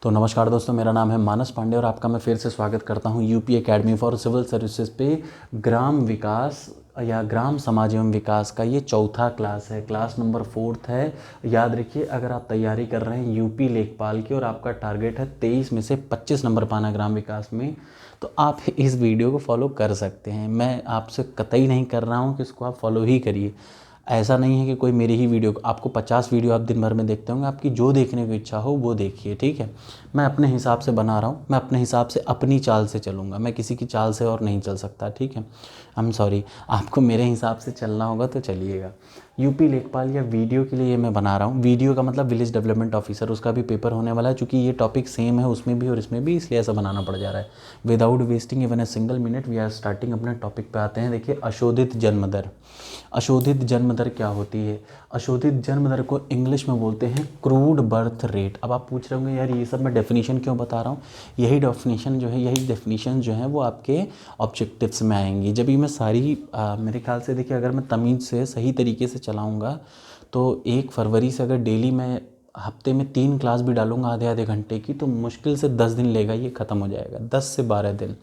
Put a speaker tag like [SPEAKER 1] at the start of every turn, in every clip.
[SPEAKER 1] तो नमस्कार दोस्तों, मेरा नाम है मानस पांडे और आपका मैं फिर से स्वागत करता हूं UP academy for civil services पे। ग्राम विकास या ग्राम समाज एवं विकास का ये चौथा क्लास है, क्लास नंबर 4 है। याद रखिए, अगर आप तैयारी कर रहे हैं यूपी लेखपाल की और आपका टारगेट है 23 में से 25 नंबर पाना ग्राम विकास में, तो आप इस वीडियो को फॉलो कर सकते हैं। मैं आपसे कतई नहीं कर रहा हूँ कि इसको आप फॉलो ही करिए। ऐसा नहीं है कि कोई मेरी ही वीडियो, आपको 50 वीडियो आप दिन भर में देखते होंगे, आपकी जो देखने की इच्छा हो वो देखिए, ठीक है। मैं अपने हिसाब से बना रहा हूँ, मैं अपने हिसाब से अपनी चाल से चलूँगा, मैं किसी की चाल से और नहीं चल सकता, ठीक है। आई एम सॉरी, आपको मेरे हिसाब से चलना होगा तो चलिएगा। यूपी लेखपाल या वीडियो के लिए ये मैं बना रहा हूँ। वीडियो का मतलब विलेज डेवलपमेंट ऑफिसर, उसका भी पेपर होने वाला है। चूँकि ये टॉपिक सेम है उसमें भी और इसमें भी, इसलिए ऐसा बनाना पड़ जा रहा है। Without wasting even a single minute we are starting. अपने टॉपिक पे आते हैं। देखिए, अशोधित जन्म दर। अशोधित जन्म दर क्या होती है? अशोधित जन्म दर को इंग्लिश में बोलते हैं क्रूड बर्थ रेट। अब आप पूछ रहे होंगे, यार ये सब मैं डेफिनेशन क्यों बता रहा हूँ? यही डेफिनेशन जो है वो आपके ऑब्जेक्टिव्स में आएंगी। जब ये मैं सारी मेरे ख्याल से, देखिए, अगर मैं तमीज़ से सही तरीके से चलाऊँगा तो 1 फरवरी से अगर डेली मैं हफ्ते में 3 क्लास भी डालूंगा आधे आधे घंटे की, तो मुश्किल से 10 दिन लेगा, ये ख़त्म हो जाएगा। 10 से 12 दिन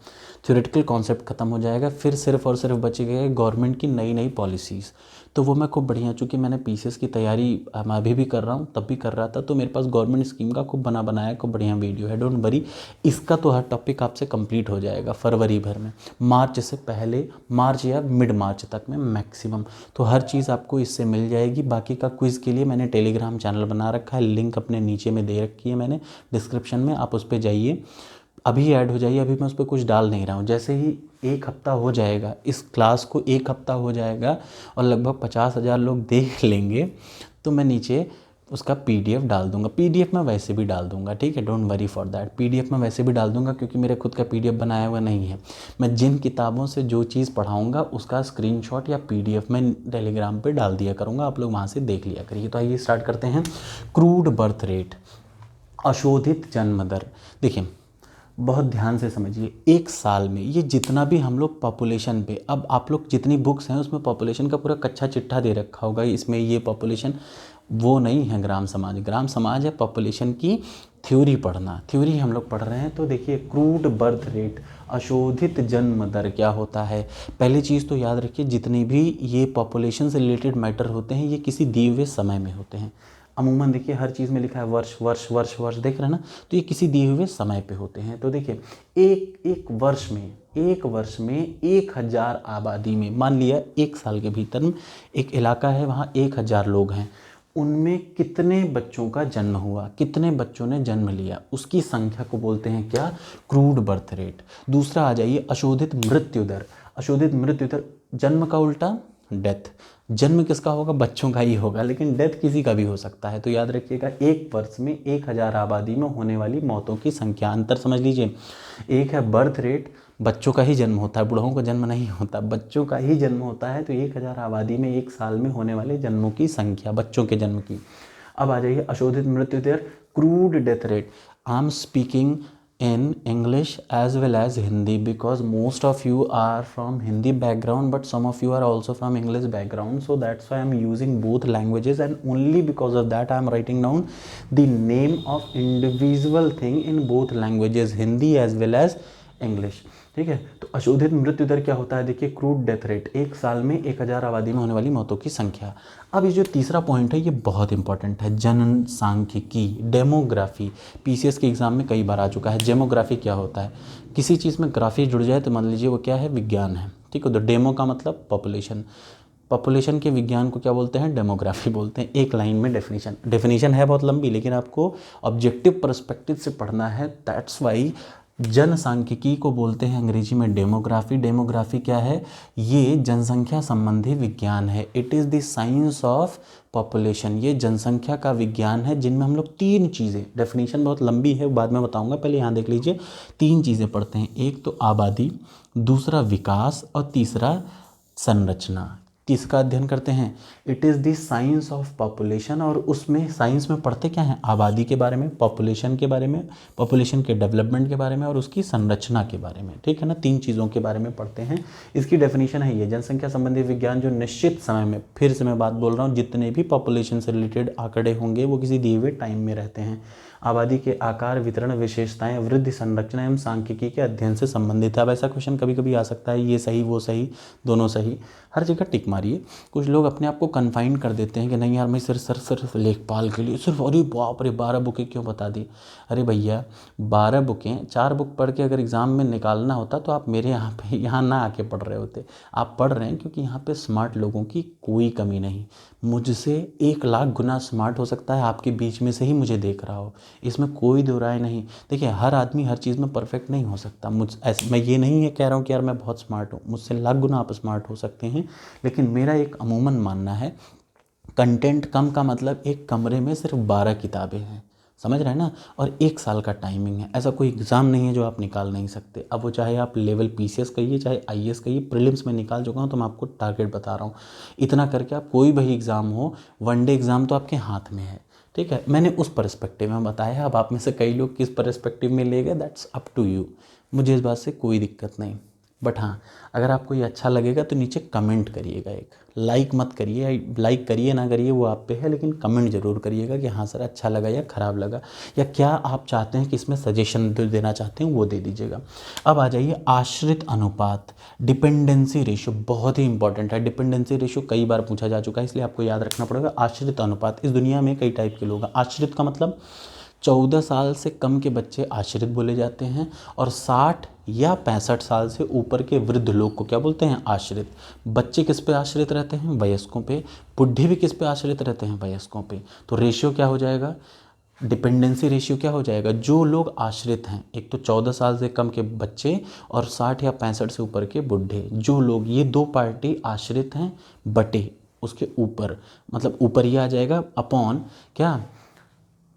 [SPEAKER 1] थ्योरेटिकल कॉन्सेप्ट ख़त्म हो जाएगा। फिर सिर्फ और सिर्फ बचे गए गवर्नमेंट की नई नई पॉलिसीज़। तो वो मैं खूब बढ़िया, चूँकि मैंने पीसीएस की तैयारी मैं अभी भी कर रहा हूँ, तब भी कर रहा था, तो मेरे पास गवर्नमेंट स्कीम का खूब बनाया खूब बढ़िया वीडियो है। डोंट वरी, इसका तो हर टॉपिक आपसे कंप्लीट हो जाएगा फरवरी भर में, मार्च से पहले, मार्च या मिड मार्च तक में मैक्सिमम। तो हर चीज़ आपको इससे मिल जाएगी। बाकी का क्विज़ के लिए मैंने टेलीग्राम चैनल बना रखा है, लिंक अपने नीचे में दे रखी है मैंने डिस्क्रिप्शन में, आप उस पर जाइए, अभी ऐड हो जाइए। अभी मैं उस पर कुछ डाल नहीं रहा हूँ। जैसे ही 1 हफ्ता हो जाएगा, इस क्लास को 1 हफ्ता हो जाएगा और लगभग 50,000 लोग देख लेंगे, तो मैं नीचे उसका पीडीएफ डाल दूंगा। पीडीएफ मैं वैसे भी डाल दूंगा, ठीक है, don't worry for that. PDF मैं वैसे भी डाल दूंगा, क्योंकि मेरे खुद का पीडीएफ बनाया हुआ नहीं है। मैं जिन किताबों से जो चीज़ पढ़ाऊंगा उसका स्क्रीनशॉट या पीडीएफ मैं टेलीग्राम पे डाल दिया करूँगा, आप लोग वहाँ से देख लिया करिए। तो आइए स्टार्ट करते हैं। क्रूड बर्थ रेट, अशोधित जन्म दर। देखिए, बहुत ध्यान से समझिए। 1 साल में ये जितना भी हम लोग पॉपुलेशन पे, अब आप लोग जितनी बुक्स हैं उसमें पॉपुलेशन का पूरा कच्चा चिट्ठा दे रखा होगा, इसमें ये पॉपुलेशन, वो नहीं है ग्राम समाज। ग्राम समाज है पॉपुलेशन की थ्योरी पढ़ना, थ्योरी हम लोग पढ़ रहे हैं। तो देखिए, क्रूड बर्थ रेट, अशोधित जन्म दर क्या होता है? पहली चीज़ तो याद रखिए, जितनी भी ये पॉपुलेशन से रिलेटेड मैटर होते हैं ये किसी दिए हुए समय में होते हैं। अमूमन देखिए, हर चीज़ में लिखा है वर्ष वर्ष वर्ष वर्ष, देख रहे हैं ना, तो ये किसी दिए हुए समय पे होते हैं। तो देखिए, एक वर्ष में 1000 आबादी में, मान लिया 1 साल के भीतर में एक इलाका है, वहाँ 1000 लोग हैं, उनमें कितने बच्चों का जन्म हुआ, कितने बच्चों ने जन्म लिया, उसकी संख्या को बोलते हैं क्या? Crude birth rate. दूसरा आ जाइए, अशोधित मृत्यु दर। अशोधित मृत्यु दर, जन्म का उल्टा डेथ। जन्म किसका होगा? बच्चों का ही होगा, लेकिन डेथ किसी का भी हो सकता है। तो याद रखिएगा, 1 वर्ष में 1000 आबादी में होने वाली मौतों की संख्या। अंतर समझ लीजिए, एक है बर्थ रेट, बच्चों का ही जन्म होता है, बूढ़ों का जन्म नहीं होता, बच्चों का ही जन्म होता है। तो 1000 आबादी में 1 साल में होने वाले जन्मों की संख्या, बच्चों के जन्म की। अब आ जाइए अशोधित मृत्यु दर, crude death rate. I am speaking in English as well as Hindi because most of you are from Hindi background, but some of you are also from English background, so that's why I'm using both languages, and only because of that I'm writing down the name of individual thing in both languages, Hindi as well as English, ठीक है। तो अशोधित मृत्यु दर क्या होता है? देखिए, crude death rate, 1 साल में 1000 आबादी में होने वाली मौतों की संख्या। अब ये जो तीसरा पॉइंट है ये बहुत इंपॉर्टेंट है, जनसांख्यिकी, डेमोग्राफी। पीसीएस के एग्जाम में कई बार आ चुका है। डेमोग्राफी क्या होता है? किसी चीज़ में ग्राफी जुड़ जाए तो मान लीजिए वो क्या है? विज्ञान है, ठीक है। तो डेमो का मतलब पॉपुलेशन, पॉपुलेशन के विज्ञान को क्या बोलते हैं? डेमोग्राफी बोलते हैं। एक लाइन में डेफिनेशन है बहुत लंबी, लेकिन आपको ऑब्जेक्टिव पर्सपेक्टिव से पढ़ना है, दैट्स वाई जनसांख्यिकी को बोलते हैं अंग्रेजी में डेमोग्राफी। डेमोग्राफी क्या है? ये जनसंख्या संबंधी विज्ञान है। It is the science of population. ये जनसंख्या का विज्ञान है, जिनमें हम लोग 3 चीज़ें, डेफिनेशन बहुत लंबी है, बाद में बताऊंगा, पहले यहाँ देख लीजिए। 3 चीज़ें पढ़ते हैं, एक तो आबादी, दूसरा विकास और तीसरा संरचना। किसका अध्ययन करते हैं? It is the science of population. और उसमें साइंस में पढ़ते क्या हैं? आबादी के बारे में, पॉपुलेशन के बारे में, पॉपुलेशन के डेवलपमेंट के बारे में और उसकी संरचना के बारे में, ठीक है ना। 3 चीज़ों के बारे में पढ़ते हैं। इसकी डेफिनेशन है ये, जनसंख्या संबंधी विज्ञान जो निश्चित समय में, फिर से मैं बात बोल रहा हूँ, जितने भी पॉपुलेशन से रिलेटेड आंकड़े होंगे वो किसी दिए हुए टाइम में रहते हैं। आबादी के आकार, वितरण, विशेषताएं, वृद्धि, संरचना एवं सांख्यिकी के अध्ययन से संबंधित है। अब ऐसा क्वेश्चन कभी कभी आ सकता है, ये सही वो सही, दोनों सही, हर जगह टिक मारिए। कुछ लोग अपने आप को कन्फाइन कर देते हैं कि नहीं यार मैं सिर्फ लेखपाल के लिए सिर्फ, अरे बाप रे 12 बुकें क्यों बता दी। अरे भैया 12 बुकें, 4 बुक पढ़ के अगर एग्ज़ाम में निकालना होता तो आप मेरे यहाँ ना आके पढ़ रहे होते। आप पढ़ रहे हैं क्योंकि यहाँ पे स्मार्ट लोगों की कोई कमी नहीं। मुझसे 1 लाख गुना स्मार्ट हो सकता है आपके बीच में से ही मुझे देख रहा हो, इसमें कोई दो राय नहीं। देखिए हर आदमी हर चीज़ में परफेक्ट नहीं हो सकता। मैं ये नहीं है कह रहा हूँ कि यार मैं बहुत स्मार्ट हूँ, मुझसे लाख गुना आप स्मार्ट हो सकते हैं, लेकिन मेरा एक अमूमन मानना है कंटेंट कम का मतलब एक कमरे में सिर्फ 12 किताबें हैं, समझ रहे हैं ना, और 1 साल का टाइमिंग है। ऐसा कोई एग्ज़ाम नहीं है जो आप निकाल नहीं सकते। अब वो चाहे आप लेवल पीसीएस कहिए चाहे आईएएस कहिए, प्रीलिम्स में निकाल चुका हूँ तो मैं आपको टारगेट बता रहा हूँ। इतना करके आप कोई भी एग्ज़ाम हो, वनडे एग्ज़ाम तो आपके हाथ में है, ठीक है। मैंने उस पर्सपेक्टिव में बताया। अब आप में से कई लोग किस पर्सपेक्टिव में ले गए, दैट्स अप टू यू, मुझे इस बात से कोई दिक्कत नहीं। बट हाँ, अगर आपको ये अच्छा लगेगा तो नीचे कमेंट करिएगा, एक लाइक मत करिए, लाइक करिए ना करिए वो आप पे है, लेकिन कमेंट ज़रूर करिएगा कि हाँ सर अच्छा लगा या ख़राब लगा, या क्या आप चाहते हैं कि इसमें सजेशन देना चाहते हैं वो दे दीजिएगा। अब आ जाइए आश्रित अनुपात, डिपेंडेंसी रेशियो, बहुत ही इंपॉर्टेंट है। डिपेंडेंसी रेशियो कई बार पूछा जा चुका है, इसलिए आपको याद रखना पड़ेगा। आश्रित अनुपात, इस दुनिया में कई टाइप के लोग हैं। आश्रित का मतलब 14 साल से कम के बच्चे आश्रित बोले जाते हैं, और 60 या 65 साल से ऊपर के वृद्ध लोग को क्या बोलते हैं, आश्रित। बच्चे किस पे आश्रित रहते हैं, वयस्कों पे। बुढ़े भी किस पे आश्रित रहते हैं, वयस्कों पे। तो रेशियो क्या हो जाएगा, डिपेंडेंसी रेशियो क्या हो जाएगा, जो लोग आश्रित हैं, एक तो 14 साल से कम के बच्चे और 60 या 65 से ऊपर के बुढ़े, जो लोग, ये दो पार्टी आश्रित हैं, बटे उसके ऊपर, मतलब ऊपर ही आ जाएगा अपॉन क्या,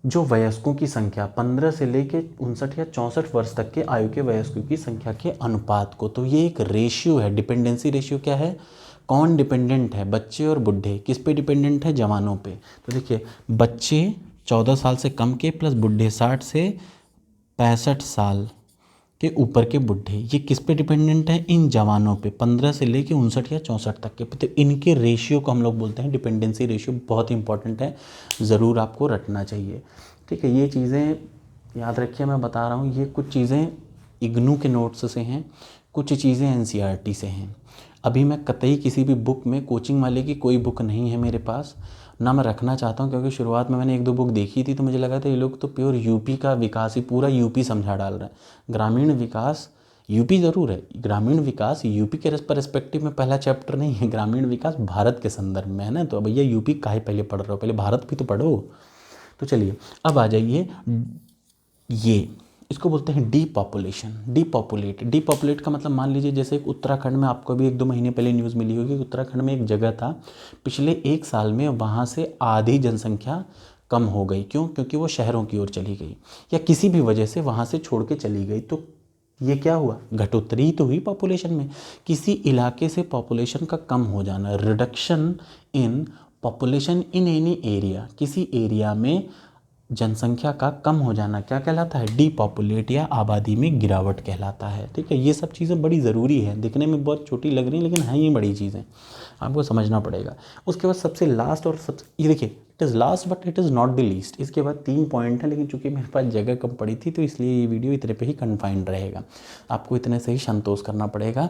[SPEAKER 1] जो वयस्कों की संख्या 15 से लेके 59 या 64 वर्ष तक के आयु के वयस्कों की संख्या के अनुपात को। तो ये एक रेशियो है। डिपेंडेंसी रेशियो क्या है, कौन डिपेंडेंट है, बच्चे और बुढ़े। किस पे डिपेंडेंट है, जवानों पे। तो देखिए बच्चे 14 साल से कम के प्लस बुढ़े 60 से 65 साल के ऊपर के बुढ़े, ये किस पे डिपेंडेंट है, इन जवानों पे, 15 से लेके 59 या 64 तक के। तो इनके रेशियो को हम लोग बोलते हैं डिपेंडेंसी रेशियो। बहुत इंपॉर्टेंट है, ज़रूर आपको रटना चाहिए, ठीक है। ये चीज़ें याद रखिए, मैं बता रहा हूँ, ये कुछ चीज़ें इग्नू के नोट्स से हैं, कुछ चीज़ें एनसीईआरटी से हैं। अभी मैं कतई किसी भी बुक में, कोचिंग वाले की कोई बुक नहीं है मेरे पास, ना मैं रखना चाहता हूँ, क्योंकि शुरुआत में मैंने 1-2 बुक देखी थी तो मुझे लगा था ये लोग तो प्योर यूपी का विकास ही, पूरा यूपी समझा डाल रहे हैं। ग्रामीण विकास यूपी ज़रूर है, ग्रामीण विकास यूपी के पर्सपेक्टिव में पहला चैप्टर नहीं है, ग्रामीण विकास भारत के संदर्भ में है ना। तो भैया यूपी काहे पहले पढ़ रहे हो, पहले भारत भी तो पढ़ो। तो चलिए अब आ जाइए, ये इसको बोलते हैं डीपॉपुलेशन, डीपॉपुलेट का मतलब, मान लीजिए जैसे एक उत्तराखंड में, आपको भी 1-2 महीने पहले न्यूज़ मिली होगी, उत्तराखंड में एक जगह था, पिछले 1 साल में वहाँ से आधी जनसंख्या कम हो गई। क्यों, क्योंकि वो शहरों की ओर चली गई, या किसी भी वजह से वहाँ से छोड़ के चली गई। तो ये क्या हुआ, घटोत्तरी तो हुई पॉपुलेशन में। किसी इलाके से पॉपुलेशन का कम हो जाना, reduction in population in any area, किसी एरिया में जनसंख्या का कम हो जाना क्या कहलाता है, डीपॉपुलेट, या आबादी में गिरावट कहलाता है, ठीक है। ये सब चीज़ें बड़ी ज़रूरी है, दिखने में बहुत छोटी लग रही हैं लेकिन हैं ये बड़ी चीज़ें, आपको समझना पड़ेगा। उसके बाद सबसे लास्ट, और ये देखिए it is last but it is not the least, इसके बाद 3 पॉइंट है, लेकिन चूंकि मेरे पास जगह कम पड़ी थी तो इसलिए ये वीडियो इतने पे ही कन्फाइंड रहेगा, आपको इतने से ही संतोष करना पड़ेगा।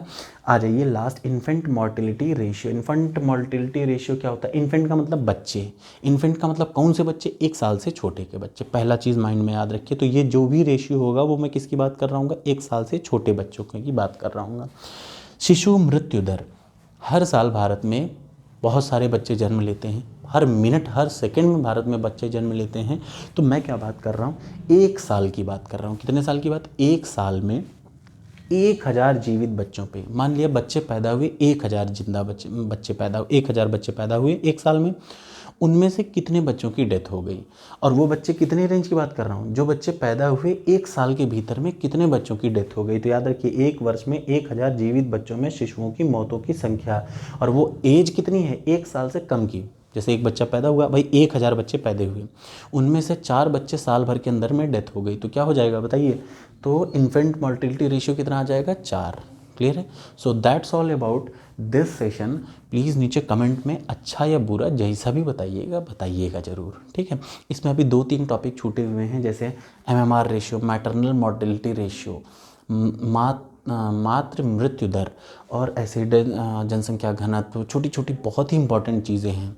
[SPEAKER 1] आ जाइए last, infant mortality ratio. Infant mortality ratio क्या होता है, इन्फेंट का मतलब बच्चे, इन्फेंट का मतलब कौन से बच्चे, 1 साल से छोटे के बच्चे, पहला चीज़ माइंड में याद रखिए। तो ये जो भी रेशियो होगा वो मैं किसकी बात कर रहा हूँ, 1 साल से छोटे बच्चों की बात कर रहा हूँ। शिशु मृत्यु दर, हर साल भारत में बहुत सारे बच्चे जन्म लेते हैं, हर मिनट हर सेकंड में भारत में बच्चे जन्म लेते हैं। तो मैं क्या बात कर रहा हूँ, 1 साल की बात कर रहा हूँ। कितने साल की बात, 1 साल में 1000 जीवित बच्चों पे, मान लिया बच्चे पैदा हुए, 1000 जिंदा बच्चे पैदा हुए, 1000 बच्चे पैदा हुए 1 साल में, उनमें से कितने बच्चों की डेथ हो गई। और वो बच्चे कितने रेंज की बात कर रहा हूँ, जो बच्चे पैदा हुए 1 साल के भीतर में कितने बच्चों की डेथ हो गई। तो याद रखिए 1 वर्ष में 1000 जीवित बच्चों में शिशुओं की मौतों की संख्या, और वो एज कितनी है, 1 साल से कम की। जैसे एक बच्चा पैदा हुआ, भाई 1000 बच्चे पैदा हुए, उनमें से 4 बच्चे साल भर के अंदर में डेथ हो गई, तो क्या हो जाएगा बताइए। तो इन्फेंट मॉर्टिलिटी रेशियो कितना आ जाएगा, 4। क्लियर है। So that's all about this session please नीचे कमेंट में अच्छा या बुरा जैसा भी बताइएगा ज़रूर, ठीक है। इसमें अभी 2-3 टॉपिक छूटे हुए हैं, जैसे MMR ratio, maternal mortality ratio, मातृ मृत्यु दर और एसिड जनसंख्या घनत्व, छोटी छोटी बहुत ही इंपॉर्टेंट चीज़ें हैं।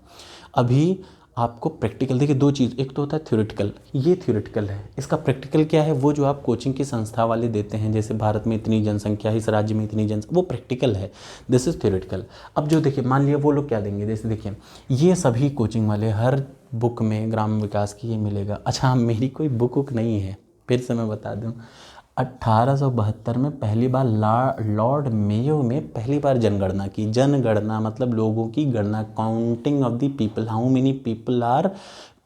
[SPEAKER 1] अभी आपको प्रैक्टिकल, देखिए 2 चीज़, एक तो होता है थ्योरेटिकल, ये थ्योरेटिकल है। इसका प्रैक्टिकल क्या है, वो जो आप कोचिंग की संस्था वाले देते हैं, जैसे भारत में इतनी जनसंख्या है, इस राज्य में इतनी जनसंख्या, वो प्रैक्टिकल है, दिस इज़ थ्योरेटिकल। अब जो देखिए, मान लिया वो लोग क्या देंगे, जैसे देखिए ये सभी कोचिंग वाले हर बुक में ग्राम विकास की ये मिलेगा। अच्छा, मेरी कोई बुक नहीं है, फिर से मैं बता दूँ, 1872 में पहली बार लॉर्ड मेयो में पहली बार जनगणना की। जनगणना मतलब लोगों की गणना, counting of the people, how many people are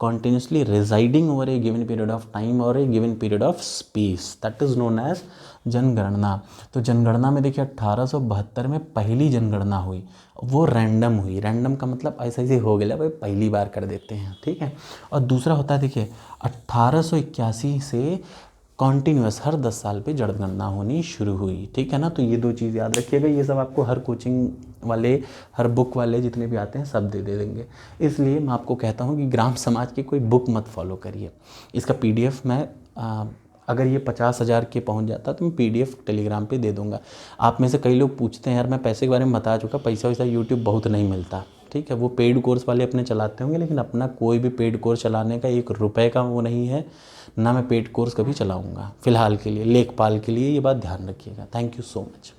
[SPEAKER 1] continuously residing over a given period of time or a given period of space, that is known as जनगणना। तो जनगणना में देखिए 1872 में पहली जनगणना हुई, वो रैंडम हुई। रैंडम का मतलब ऐसा ही हो गया भाई, पहली बार कर देते हैं, ठीक है। और दूसरा होता है देखिए 1881 से कॉन्टीन्यूस हर 10 साल पे जनगणना होनी शुरू हुई, ठीक है ना। तो ये 2 चीज़ याद रखिएगा, ये सब आपको हर कोचिंग वाले, हर बुक वाले जितने भी आते हैं सब दे देंगे। इसलिए मैं आपको कहता हूँ कि ग्राम समाज की कोई बुक मत फॉलो करिए। इसका PDF मैं अगर ये 50,000 के पहुँच जाता तो मैं PDF टेलीग्राम पे दे दूँगा। आप में से कई लोग पूछते हैं यार, मैं पैसे के बारे में बता चुका, पैसा वैसा यूट्यूब बहुत नहीं मिलता, ठीक है। वो पेड कोर्स वाले अपने चलाते होंगे, लेकिन अपना कोई भी पेड कोर्स चलाने का 1 रुपये का वो नहीं है, ना मैं पेड कोर्स कभी चलाऊँगा फ़िलहाल के लिए, लेखपाल के लिए, ये बात ध्यान रखिएगा। Thank you so much.